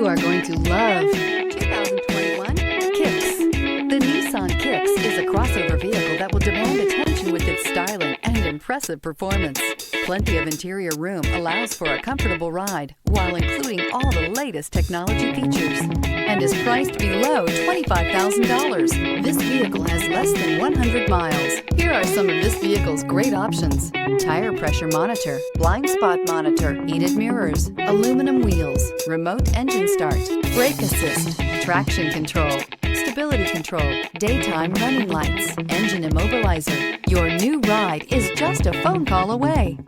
You are going to love 2021 Kicks. The Nissan Kicks is a crossover vehicle that will demand attention with its styling and impressive performance. Plenty of interior room allows for a comfortable ride while including all the latest technology features and is priced below $25,000. This vehicle has less than 100 miles. Here are some of this vehicle's great options: tire pressure monitor, blind spot monitor, heated mirrors, aluminum wheels, remote engine start, brake assist, traction control, stability control, daytime running lights, engine immobilizer. Your new ride is just a phone call away.